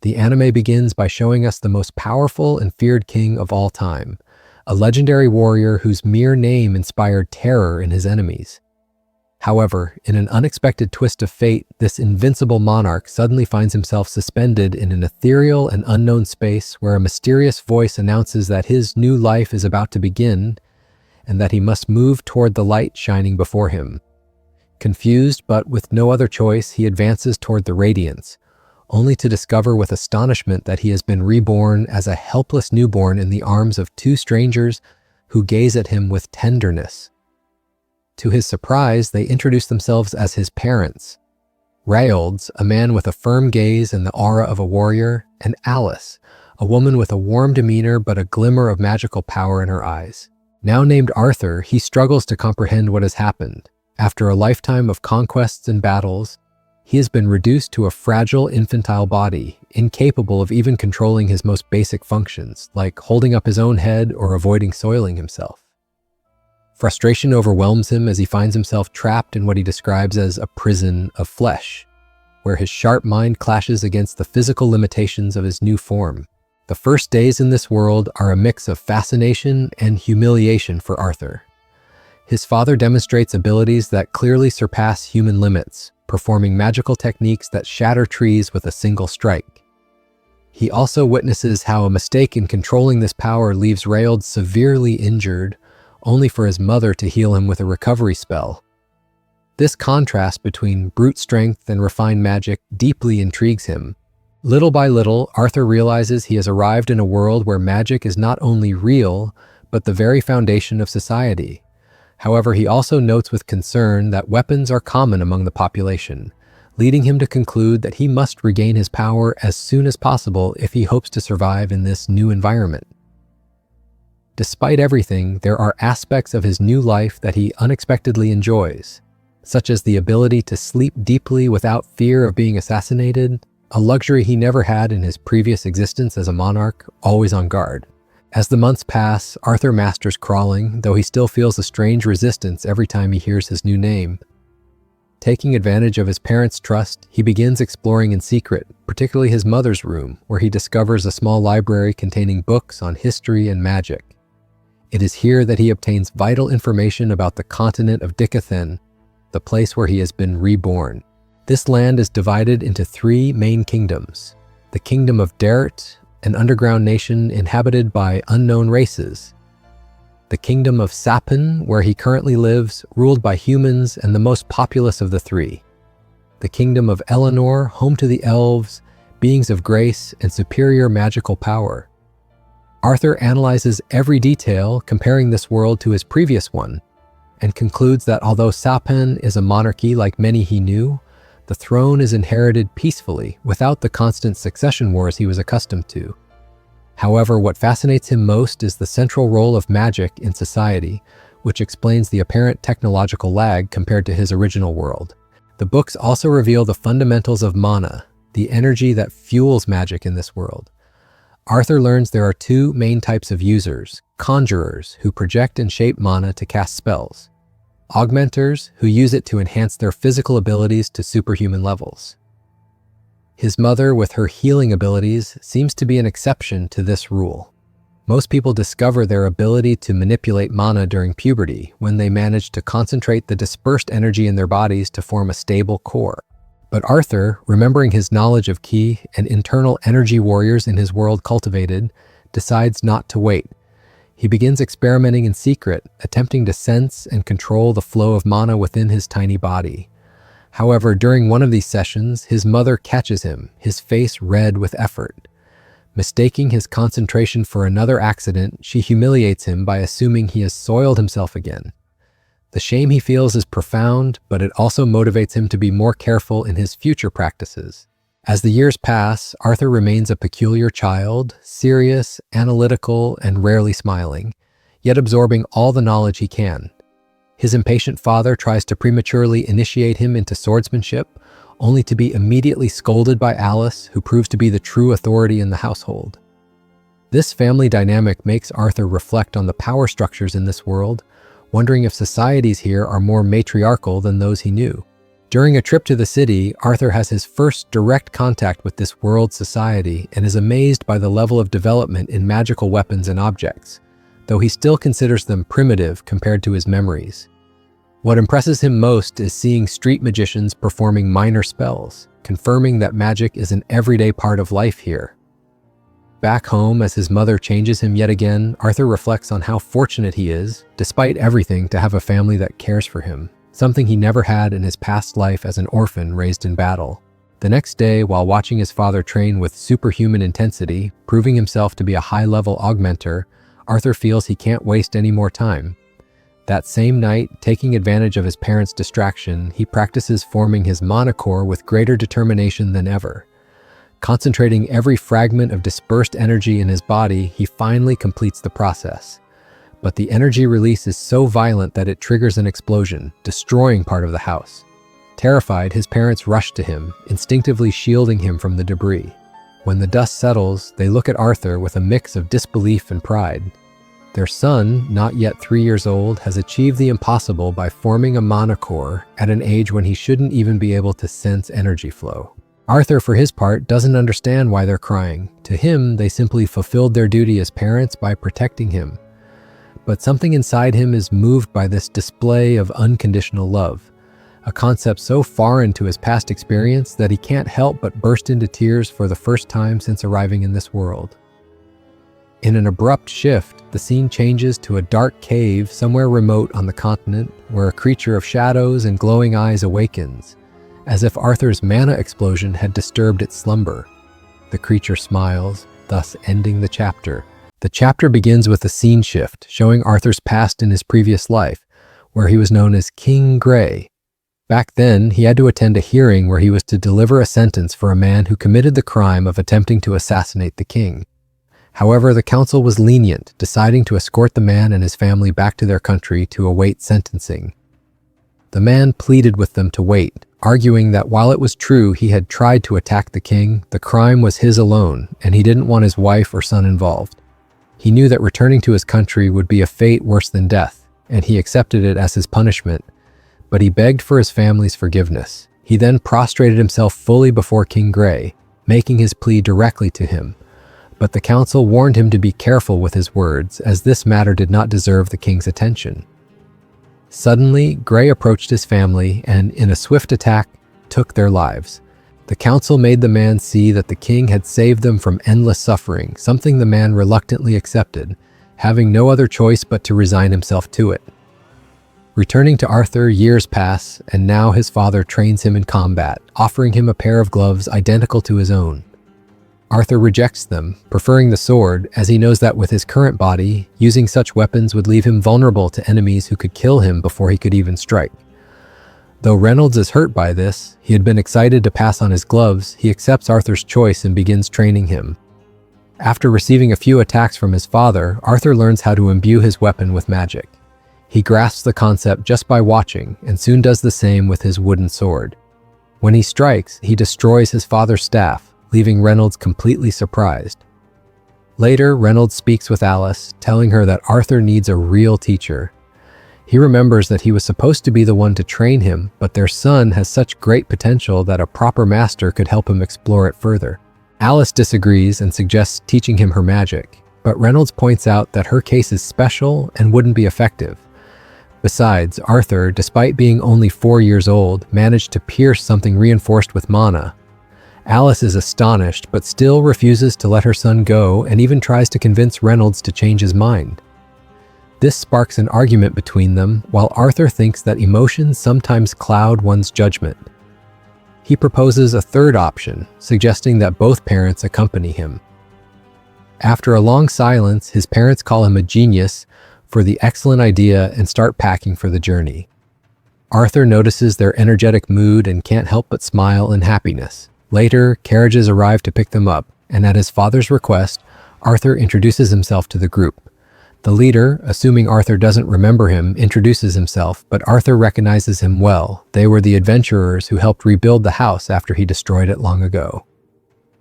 The anime begins by showing us the most powerful and feared king of all time, a legendary warrior whose mere name inspired terror in his enemies. However, in an unexpected twist of fate, this invincible monarch suddenly finds himself suspended in an ethereal and unknown space where a mysterious voice announces that his new life is about to begin and that he must move toward the light shining before him. Confused, but with no other choice, he advances toward the radiance, only to discover with astonishment that he has been reborn as a helpless newborn in the arms of two strangers who gaze at him with tenderness. To his surprise, they introduce themselves as his parents. Rayolds, a man with a firm gaze and the aura of a warrior, and Alice, a woman with a warm demeanor but a glimmer of magical power in her eyes. Now named Arthur, he struggles to comprehend what has happened. After a lifetime of conquests and battles, he has been reduced to a fragile infantile body, incapable of even controlling his most basic functions, like holding up his own head or avoiding soiling himself. Frustration overwhelms him as he finds himself trapped in what he describes as a prison of flesh, where his sharp mind clashes against the physical limitations of his new form. The first days in this world are a mix of fascination and humiliation for Arthur. His father demonstrates abilities that clearly surpass human limits, performing magical techniques that shatter trees with a single strike. He also witnesses how a mistake in controlling this power leaves Rayolds severely injured, only for his mother to heal him with a recovery spell. This contrast between brute strength and refined magic deeply intrigues him. Little by little, Arthur realizes he has arrived in a world where magic is not only real, but the very foundation of society. However, he also notes with concern that weapons are common among the population, leading him to conclude that he must regain his power as soon as possible if he hopes to survive in this new environment. Despite everything, there are aspects of his new life that he unexpectedly enjoys, such as the ability to sleep deeply without fear of being assassinated, a luxury he never had in his previous existence as a monarch, always on guard. As the months pass, Arthur masters crawling, though he still feels a strange resistance every time he hears his new name. Taking advantage of his parents' trust, he begins exploring in secret, particularly his mother's room, where he discovers a small library containing books on history and magic. It is here that he obtains vital information about the continent of Dicathen, the place where he has been reborn. This land is divided into three main kingdoms: the kingdom of Deret, an underground nation inhabited by unknown races; the kingdom of Sapin, where he currently lives, ruled by humans and the most populous of the three; the kingdom of Eleanor, home to the elves, beings of grace and superior magical power. Arthur analyzes every detail, comparing this world to his previous one, and concludes that although Sapin is a monarchy like many he knew, the throne is inherited peacefully, without the constant succession wars he was accustomed to. However, what fascinates him most is the central role of magic in society, which explains the apparent technological lag compared to his original world. The books also reveal the fundamentals of mana, the energy that fuels magic in this world. Arthur learns there are two main types of users: conjurers, who project and shape mana to cast spells; augmenters, who use it to enhance their physical abilities to superhuman levels. His mother, with her healing abilities, seems to be an exception to this rule. Most people discover their ability to manipulate mana during puberty, when they manage to concentrate the dispersed energy in their bodies to form a stable core. But Arthur, remembering his knowledge of ki and internal energy warriors in his world cultivated, decides not to wait. He begins experimenting in secret, attempting to sense and control the flow of mana within his tiny body. However, during one of these sessions, his mother catches him, his face red with effort. Mistaking his concentration for another accident, she humiliates him by assuming he has soiled himself again. The shame he feels is profound, but it also motivates him to be more careful in his future practices. As the years pass, Arthur remains a peculiar child, serious, analytical, and rarely smiling, yet absorbing all the knowledge he can. His impatient father tries to prematurely initiate him into swordsmanship, only to be immediately scolded by Alice, who proves to be the true authority in the household. This family dynamic makes Arthur reflect on the power structures in this world, wondering if societies here are more matriarchal than those he knew. During a trip to the city, Arthur has his first direct contact with this world society and is amazed by the level of development in magical weapons and objects, though he still considers them primitive compared to his memories. What impresses him most is seeing street magicians performing minor spells, confirming that magic is an everyday part of life here. Back home, as his mother changes him yet again, Arthur reflects on how fortunate he is, despite everything, to have a family that cares for him, something he never had in his past life as an orphan raised in battle. The next day, while watching his father train with superhuman intensity, proving himself to be a high-level augmenter, Arthur feels he can't waste any more time. That same night, taking advantage of his parents' distraction, he practices forming his monocore with greater determination than ever. Concentrating every fragment of dispersed energy in his body, he finally completes the process. But the energy release is so violent that it triggers an explosion, destroying part of the house. Terrified, his parents rush to him, instinctively shielding him from the debris. When the dust settles, they look at Arthur with a mix of disbelief and pride. Their son, not yet 3 years old, has achieved the impossible by forming a monocore at an age when he shouldn't even be able to sense energy flow. Arthur, for his part, doesn't understand why they're crying. To him, they simply fulfilled their duty as parents by protecting him. But something inside him is moved by this display of unconditional love, a concept so foreign to his past experience that he can't help but burst into tears for the first time since arriving in this world. In an abrupt shift, the scene changes to a dark cave somewhere remote on the continent where a creature of shadows and glowing eyes awakens, as if Arthur's mana explosion had disturbed its slumber. The creature smiles, thus ending the chapter. The chapter begins with a scene shift, showing Arthur's past in his previous life, where he was known as King Grey. Back then, he had to attend a hearing where he was to deliver a sentence for a man who committed the crime of attempting to assassinate the king. However, the council was lenient, deciding to escort the man and his family back to their country to await sentencing. The man pleaded with them to wait, arguing that while it was true he had tried to attack the king, the crime was his alone, and he didn't want his wife or son involved. He knew that returning to his country would be a fate worse than death, and he accepted it as his punishment, but he begged for his family's forgiveness. He then prostrated himself fully before King Grey, making his plea directly to him. But the council warned him to be careful with his words, as this matter did not deserve the king's attention. Suddenly, Grey approached his family and, in a swift attack, took their lives. The council made the man see that the king had saved them from endless suffering, something the man reluctantly accepted, having no other choice but to resign himself to it. Returning to Arthur, years pass, and now his father trains him in combat, offering him a pair of gloves identical to his own. Arthur rejects them, preferring the sword, as he knows that with his current body, using such weapons would leave him vulnerable to enemies who could kill him before he could even strike. Though Reynolds is hurt by this, he had been excited to pass on his gloves. He accepts Arthur's choice and begins training him. After receiving a few attacks from his father, Arthur learns how to imbue his weapon with magic. He grasps the concept just by watching, and soon does the same with his wooden sword. When he strikes, he destroys his father's staff, leaving Reynolds completely surprised. Later, Reynolds speaks with Alice, telling her that Arthur needs a real teacher. He remembers that he was supposed to be the one to train him, but their son has such great potential that a proper master could help him explore it further. Alice disagrees and suggests teaching him her magic, but Reynolds points out that her case is special and wouldn't be effective. Besides, Arthur, despite being only 4 years old, managed to pierce something reinforced with mana. Alice is astonished, but still refuses to let her son go and even tries to convince Reynolds to change his mind. This sparks an argument between them, while Arthur thinks that emotions sometimes cloud one's judgment. He proposes a third option, suggesting that both parents accompany him. After a long silence, his parents call him a genius for the excellent idea and start packing for the journey. Arthur notices their energetic mood and can't help but smile in happiness. Later, carriages arrive to pick them up, and at his father's request, Arthur introduces himself to the group. The leader, assuming Arthur doesn't remember him, introduces himself, but Arthur recognizes him well. They were the adventurers who helped rebuild the house after he destroyed it long ago.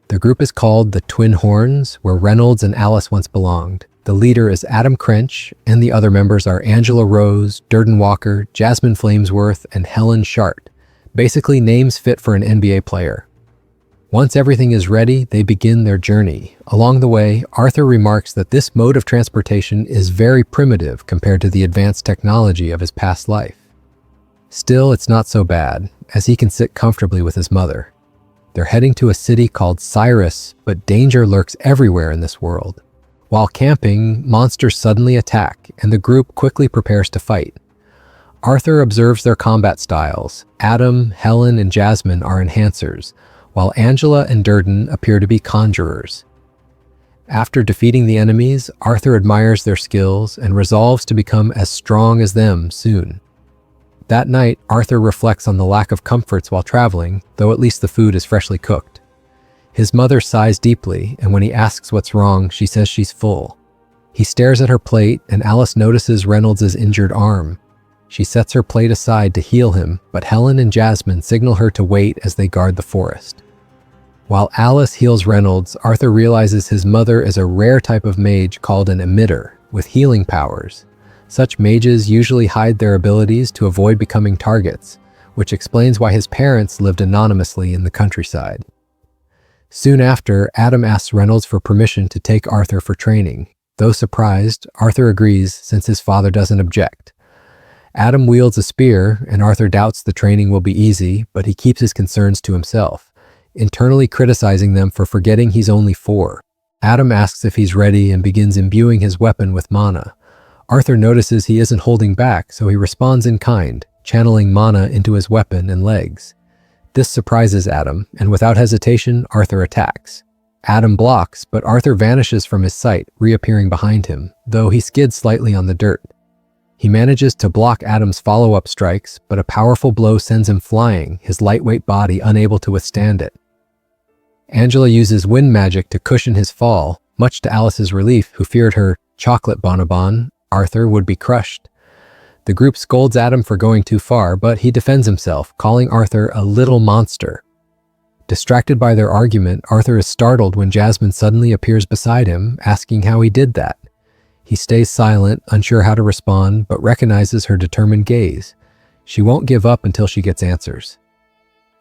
The group is called the Twin Horns, where Reynolds and Alice once belonged. The leader is Adam Crench, and the other members are Angela Rose, Durden Walker, Jasmine Flamesworth, and Helen Shart, basically names fit for an NBA player. Once everything is ready, they begin their journey. Along the way, Arthur remarks that this mode of transportation is very primitive compared to the advanced technology of his past life. Still, it's not so bad, as he can sit comfortably with his mother. They're heading to a city called Cyrus, but danger lurks everywhere in this world. While camping, monsters suddenly attack, and the group quickly prepares to fight. Arthur observes their combat styles. Adam, Helen, and Jasmine are enhancers, while Angela and Durden appear to be conjurers. After defeating the enemies, Arthur admires their skills and resolves to become as strong as them soon. That night, Arthur reflects on the lack of comforts while traveling, though at least the food is freshly cooked. His mother sighs deeply, and when he asks what's wrong, she says she's full. He stares at her plate, and Alice notices Reynolds' injured arm. She sets her plate aside to heal him, but Helen and Jasmine signal her to wait as they guard the forest. While Alice heals Reynolds, Arthur realizes his mother is a rare type of mage called an emitter, with healing powers. Such mages usually hide their abilities to avoid becoming targets, which explains why his parents lived anonymously in the countryside. Soon after, Adam asks Reynolds for permission to take Arthur for training. Though surprised, Arthur agrees since his father doesn't object. Adam wields a spear, and Arthur doubts the training will be easy, but he keeps his concerns to himself, internally criticizing them for forgetting he's only 4. Adam asks if he's ready and begins imbuing his weapon with mana. Arthur notices he isn't holding back, so he responds in kind, channeling mana into his weapon and legs. This surprises Adam, and without hesitation, Arthur attacks. Adam blocks, but Arthur vanishes from his sight, reappearing behind him, though he skids slightly on the dirt. He manages to block Adam's follow-up strikes, but a powerful blow sends him flying, his lightweight body unable to withstand it. Angela uses wind magic to cushion his fall, much to Alice's relief, who feared her chocolate bonbon, Arthur, would be crushed. The group scolds Adam for going too far, but he defends himself, calling Arthur a little monster. Distracted by their argument, Arthur is startled when Jasmine suddenly appears beside him, asking how he did that. He stays silent, unsure how to respond, but recognizes her determined gaze. She won't give up until she gets answers.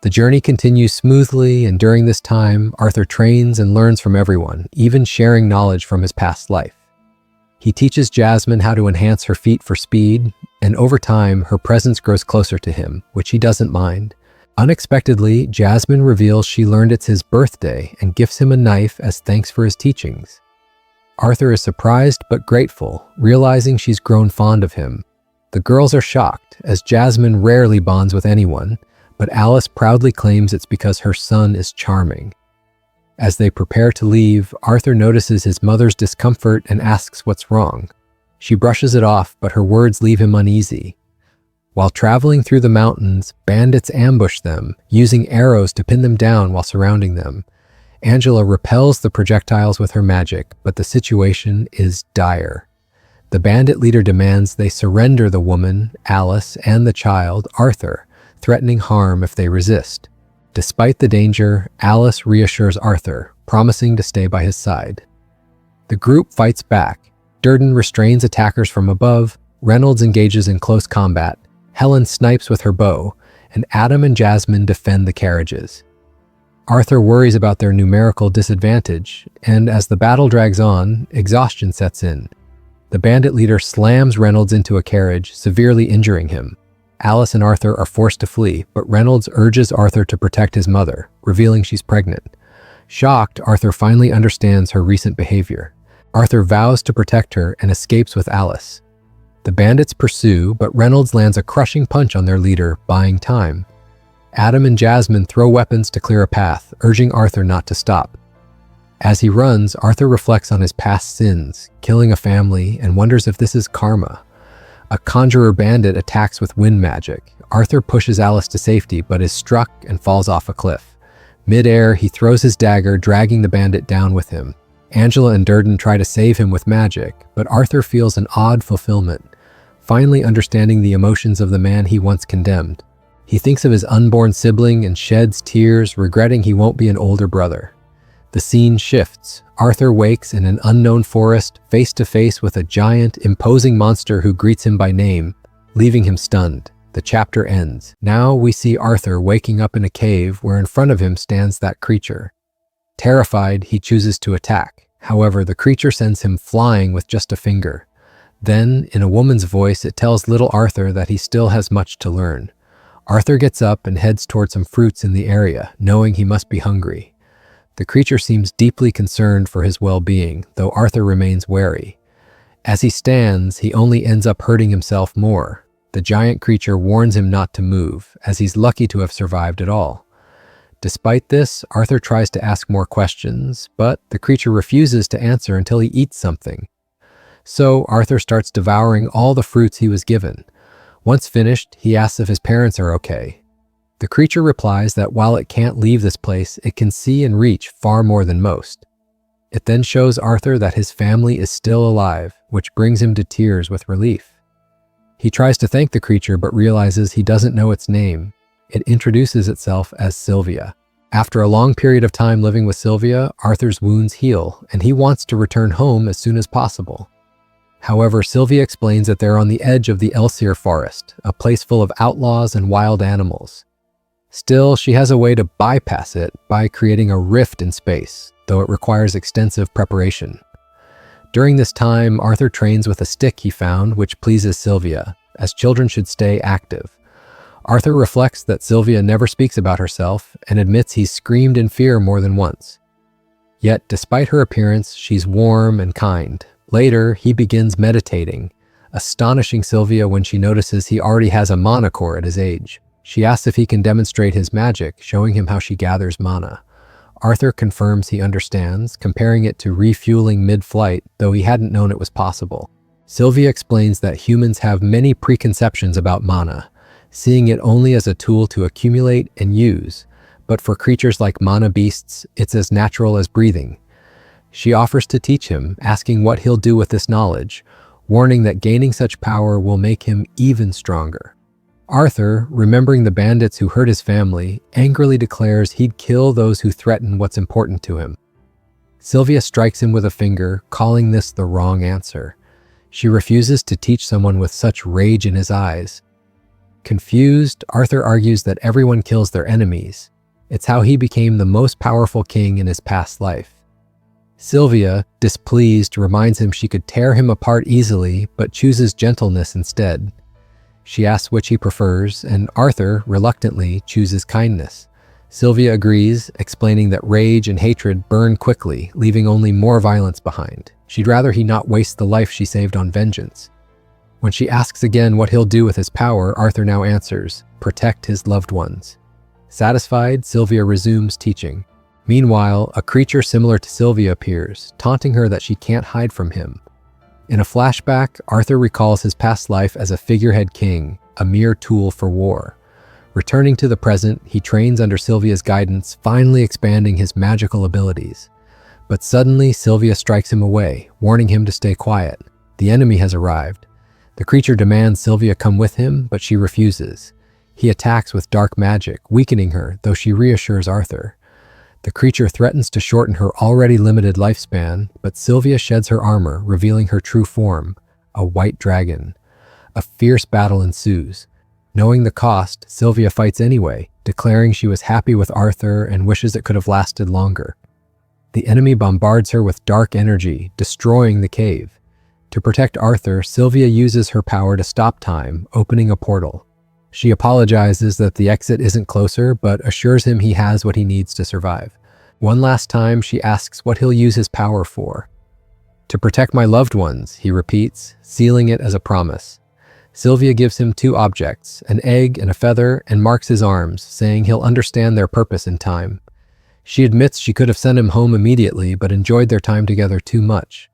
The journey continues smoothly, and during this time, Arthur trains and learns from everyone, even sharing knowledge from his past life. He teaches Jasmine how to enhance her feat for speed, and over time, her presence grows closer to him, which he doesn't mind. Unexpectedly, Jasmine reveals she learned it's his birthday and gifts him a knife as thanks for his teachings. Arthur is surprised but grateful, realizing she's grown fond of him. The girls are shocked, as Jasmine rarely bonds with anyone, but Alice proudly claims it's because her son is charming. As they prepare to leave, Arthur notices his mother's discomfort and asks what's wrong. She brushes it off, but her words leave him uneasy. While traveling through the mountains, bandits ambush them, using arrows to pin them down while surrounding them. Angela repels the projectiles with her magic, but the situation is dire. The bandit leader demands they surrender the woman, Alice, and the child, Arthur, threatening harm if they resist. Despite the danger, Alice reassures Arthur, promising to stay by his side. The group fights back. Durden restrains attackers from above, Reynolds engages in close combat, Helen snipes with her bow, and Adam and Jasmine defend the carriages. Arthur worries about their numerical disadvantage, and as the battle drags on, exhaustion sets in. The bandit leader slams Reynolds into a carriage, severely injuring him. Alice and Arthur are forced to flee, but Reynolds urges Arthur to protect his mother, revealing she's pregnant. Shocked, Arthur finally understands her recent behavior. Arthur vows to protect her and escapes with Alice. The bandits pursue, but Reynolds lands a crushing punch on their leader, buying time. Adam and Jasmine throw weapons to clear a path, urging Arthur not to stop. As he runs, Arthur reflects on his past sins, killing a family, and wonders if this is karma. A conjurer bandit attacks with wind magic. Arthur pushes Alice to safety, but is struck and falls off a cliff. Mid-air, he throws his dagger, dragging the bandit down with him. Angela and Durden try to save him with magic, but Arthur feels an odd fulfillment, finally understanding the emotions of the man he once condemned. He thinks of his unborn sibling and sheds tears, regretting he won't be an older brother. The scene shifts. Arthur wakes in an unknown forest, face to face with a giant, imposing monster who greets him by name, leaving him stunned. The chapter ends. Now we see Arthur waking up in a cave where in front of him stands that creature. Terrified, he chooses to attack. However, the creature sends him flying with just a finger. Then, in a woman's voice, it tells little Arthur that he still has much to learn. Arthur gets up and heads toward some fruits in the area, knowing he must be hungry. The creature seems deeply concerned for his well-being, though Arthur remains wary. As he stands, he only ends up hurting himself more. The giant creature warns him not to move, as he's lucky to have survived at all. Despite this, Arthur tries to ask more questions, but the creature refuses to answer until he eats something. So Arthur starts devouring all the fruits he was given. Once finished, he asks if his parents are okay. The creature replies that while it can't leave this place, it can see and reach far more than most. It then shows Arthur that his family is still alive, which brings him to tears with relief. He tries to thank the creature but realizes he doesn't know its name. It introduces itself as Sylvia. After a long period of time living with Sylvia, Arthur's wounds heal, and he wants to return home as soon as possible. However, Sylvia explains that they're on the edge of the Elseer forest, a place full of outlaws and wild animals. Still, she has a way to bypass it by creating a rift in space, though it requires extensive preparation. During this time, Arthur trains with a stick he found, which pleases Sylvia, as children should stay active. Arthur reflects that Sylvia never speaks about herself and admits he's screamed in fear more than once. Yet, despite her appearance, she's warm and kind. Later, he begins meditating, astonishing Sylvia when she notices he already has a mana core at his age. She asks if he can demonstrate his magic, showing him how she gathers mana. Arthur confirms he understands, comparing it to refueling mid-flight, though he hadn't known it was possible. Sylvia explains that humans have many preconceptions about mana, seeing it only as a tool to accumulate and use, but for creatures like mana beasts, it's as natural as breathing. She offers to teach him, asking what he'll do with this knowledge, warning that gaining such power will make him even stronger. Arthur, remembering the bandits who hurt his family, angrily declares he'd kill those who threaten what's important to him. Sylvia strikes him with a finger, calling this the wrong answer. She refuses to teach someone with such rage in his eyes. Confused, Arthur argues that everyone kills their enemies. It's how he became the most powerful king in his past life. Sylvia, displeased, reminds him she could tear him apart easily, but chooses gentleness instead. She asks which he prefers, and Arthur, reluctantly, chooses kindness. Sylvia agrees, explaining that rage and hatred burn quickly, leaving only more violence behind. She'd rather he not waste the life she saved on vengeance. When she asks again what he'll do with his power, Arthur now answers, protect his loved ones. Satisfied, Sylvia resumes teaching. Meanwhile, a creature similar to Sylvia appears, taunting her that she can't hide from him. In a flashback, Arthur recalls his past life as a figurehead king, a mere tool for war. Returning to the present, he trains under Sylvia's guidance, finally expanding his magical abilities. But suddenly, Sylvia strikes him away, warning him to stay quiet. The enemy has arrived. The creature demands Sylvia come with him, but she refuses. He attacks with dark magic, weakening her, though she reassures Arthur. The creature threatens to shorten her already limited lifespan, but Sylvia sheds her armor, revealing her true form, a white dragon. A fierce battle ensues. Knowing the cost, Sylvia fights anyway, declaring she was happy with Arthur and wishes it could have lasted longer. The enemy bombards her with dark energy, destroying the cave. To protect Arthur, Sylvia uses her power to stop time, opening a portal. She apologizes that the exit isn't closer, but assures him he has what he needs to survive. One last time, she asks what he'll use his power for. To protect my loved ones, he repeats, sealing it as a promise. Sylvia gives him 2 objects, an egg and a feather, and marks his arms, saying he'll understand their purpose in time. She admits she could have sent him home immediately, but enjoyed their time together too much.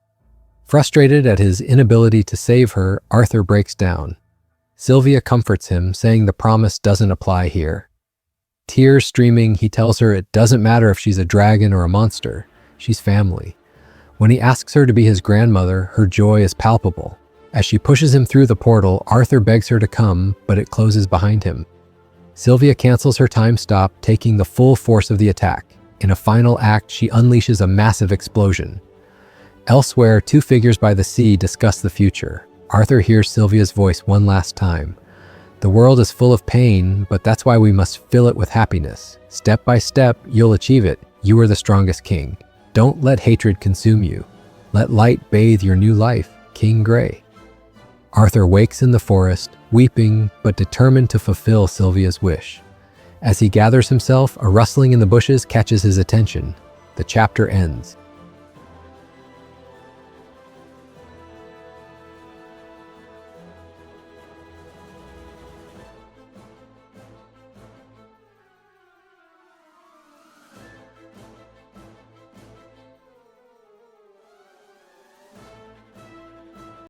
Frustrated at his inability to save her, Arthur breaks down. Sylvia comforts him, saying the promise doesn't apply here. Tears streaming, he tells her it doesn't matter if she's a dragon or a monster. She's family. When he asks her to be his grandmother, her joy is palpable. As she pushes him through the portal, Arthur begs her to come, but it closes behind him. Sylvia cancels her time stop, taking the full force of the attack. In a final act, she unleashes a massive explosion. Elsewhere, 2 figures by the sea discuss the future. Arthur hears Sylvia's voice one last time. The world is full of pain, but that's why we must fill it with happiness. Step by step, you'll achieve it. You are the strongest king. Don't let hatred consume you. Let light bathe your new life, King Gray. Arthur wakes in the forest, weeping but determined to fulfill Sylvia's wish. As he gathers himself, a rustling in the bushes catches his attention. The chapter ends.